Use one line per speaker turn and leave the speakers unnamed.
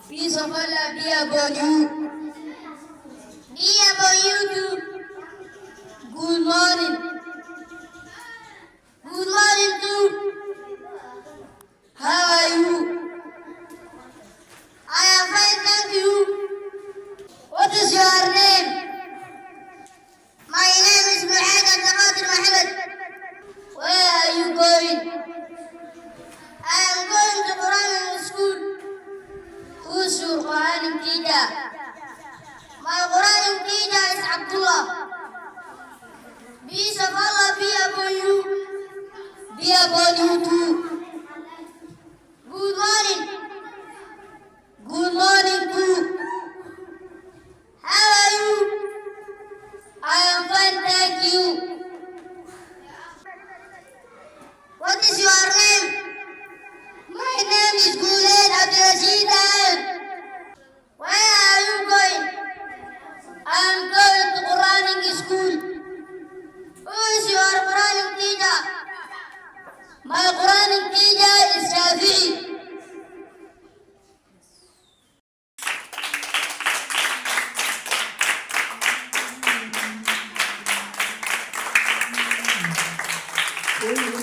Peace of Allah be upon you. Be upon you too. Good morning. Good morning too. How are you? I am fine, thank you. What is your name? My name is Muhammad Abdulqadir Mohammed. Where are you going? I am going to Quranic school. Who's your Quranic teacher? My Quranic teacher is Abdullah. Peace of Allah be upon you. Be upon you too. Good morning. Good morning too. How are you? I am fine, thank you. What is your name? My name is Guled Abdulrashid. Where are you going? I am going to Quranic school. Who is your Quranic teacher? My Quranic teacher is Shafi.
Thank you.